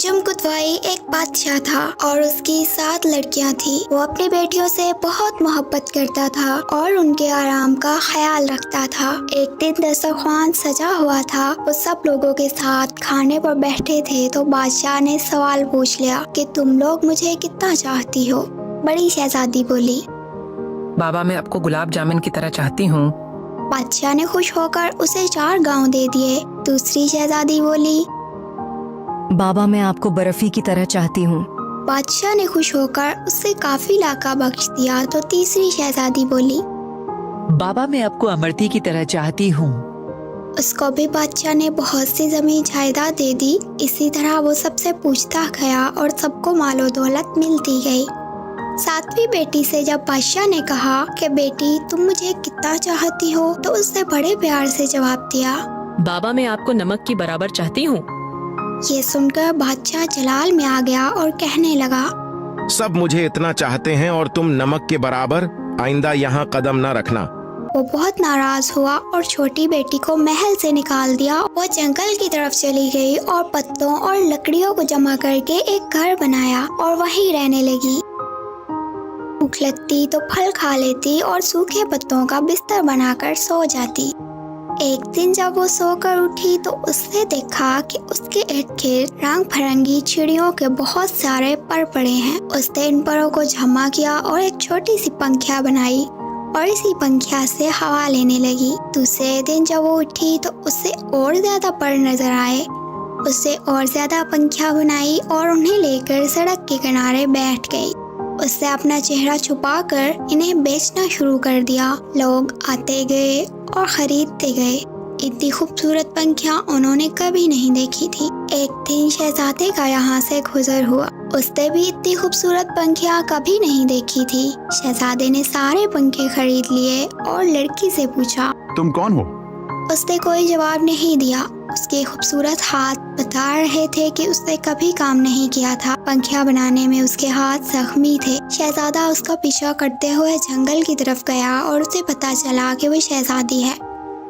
जुमकुतवाई एक बादशाह था और उसकी 7 लड़कियां थी। वो अपनी बेटियों से बहुत मोहब्बत करता था और उनके आराम का ख्याल रखता था। एक दिन दस्तरख्वान सजा हुआ था। वो सब लोगों के साथ खाने पर बैठे थे तो बादशाह ने सवाल पूछ लिया कि तुम लोग मुझे कितना चाहती हो। बड़ी शहजादी बोली, बाबा मैं आपको गुलाब जामुन की तरह चाहती हूँ। बादशाह ने खुश होकर उसे 4 गांव दे दिए। दूसरी शहजादी बोली, बाबा मैं आपको बर्फी की तरह चाहती हूँ। बादशाह ने खुश होकर उसे काफी इलाका बख्श दिया। तो तीसरी शहजादी बोली, बाबा मैं आपको अमरती की तरह चाहती हूँ। उसको भी बादशाह ने बहुत सी जमीन जायदाद दे दी। इसी तरह वो सबसे पूछता गया और सबको मालो दौलत मिलती गई। 7वीं बेटी से जब बादशाह ने कहा कि बेटी तुम मुझे कितना चाहती हो, तो उसने बड़े प्यार से जवाब दिया, बाबा मैं आपको नमक की बराबर चाहती हूँ। ये सुनकर बादशाह जलाल में आ गया और कहने लगा, सब मुझे इतना चाहते हैं और तुम नमक के बराबर, आइंदा यहाँ कदम न रखना। वो बहुत नाराज हुआ और छोटी बेटी को महल से निकाल दिया। वो जंगल की तरफ चली गई और पत्तों और लकड़ियों को जमा करके एक घर बनाया और वहीं रहने लगी। भूख लगती तो फल खा लेती और सूखे पत्तों का बिस्तर बनाकर सो जाती। एक दिन जब वो सोकर उठी तो उसने देखा कि उसके इर्द गिर्द रंग बिरंगी चिड़ियों के बहुत सारे पर पड़े हैं। उसने इन परों को जमा किया और एक छोटी सी पंखिया बनाई और इसी पंखिया से हवा लेने लगी। दूसरे दिन जब वो उठी तो उसे और ज्यादा पर नजर आए। उससे और ज्यादा पंखिया बनाई और उन्हें लेकर सड़क के किनारे बैठ गई। उसने अपना चेहरा छुपाकर इन्हें बेचना शुरू कर दिया। लोग आते गए और खरीदते गए। इतनी खूबसूरत पंखियां उन्होंने कभी नहीं देखी थी। एक दिन शहजादे का यहाँ से गुजर हुआ। उसने भी इतनी खूबसूरत पंखियां कभी नहीं देखी थी। शहजादे ने सारे पंखे खरीद लिए और लड़की से पूछा, तुम कौन हो? उसने कोई जवाब नहीं दिया। उसके खूबसूरत हाथ बता रहे थे कि उसने कभी काम नहीं किया था। पंखिया बनाने में उसके हाथ जख्मी थे। शहजादा उसका पीछा करते हुए जंगल की तरफ गया और उसे पता चला कि वो शहजादी है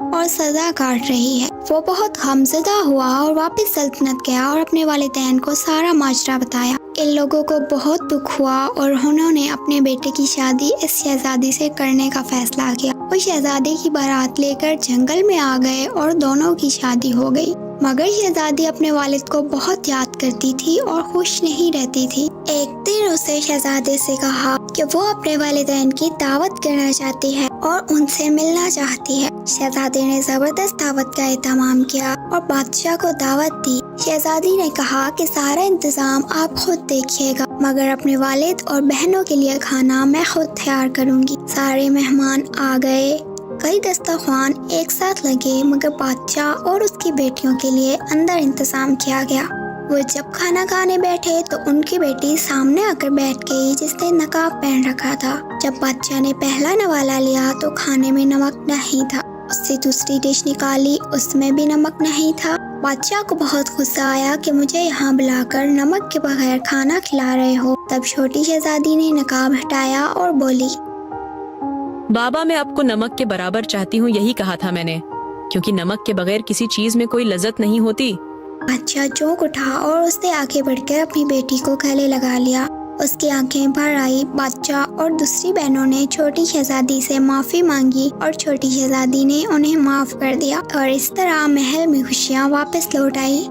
और सजा काट रही है। वो बहुत गमज़दा हुआ और वापस सल्तनत गया और अपने वालिदैन को सारा माजरा बताया। इन लोगों को बहुत दुख हुआ और उन्होंने अपने बेटे की शादी इस शहजादी से करने का फैसला किया। वो शहजादी की बारात लेकर जंगल में आ गए और दोनों की शादी हो गई। मगर शहजादी अपने वालिद को बहुत याद करती थी और खुश नहीं रहती थी। एक दिन उसने शहजादे से कहा कि वो अपने वालिदैन की दावत करना चाहती है और उनसे मिलना चाहती है। शहजादे ने जबरदस्त दावत का एहतमाम किया और बादशाह को दावत दी। शहजादी ने कहा कि सारा इंतजाम आप खुद देखिएगा, मगर अपने वालिद और बहनों के लिए खाना मैं खुद तैयार करूंगी। सारे मेहमान आ गए। कई दस्तरख्वान एक साथ लगे, मगर बादशाह और उसकी बेटियों के लिए अंदर इंतजाम किया गया। वो जब खाना खाने बैठे तो उनकी बेटी सामने आकर बैठ गई, जिसने नकाब पहन रखा था। जब बादशाह ने पहला नवाला लिया तो खाने में नमक नहीं था। उससे दूसरी डिश निकाली, उसमें भी नमक नहीं था। बादशाह को बहुत गुस्सा आया कि मुझे यहाँ बुलाकर नमक के बगैर खाना खिला रहे हो। तब छोटी शहजादी ने नकाब हटाया और बोली, बाबा मैं आपको नमक के बराबर चाहती हूँ, यही कहा था मैंने, क्योंकि नमक के बगैर किसी चीज में कोई लज्जत नहीं होती। बादशाह चौंक उठा और उसने आगे बढ़कर अपनी बेटी को गले लगा लिया। उसकी आंखें भर आई। बादशाह और दूसरी बहनों ने छोटी शहजादी से माफी मांगी और छोटी शहजादी ने उन्हें माफ कर दिया और इस तरह महल में खुशियाँ वापस लौट आई।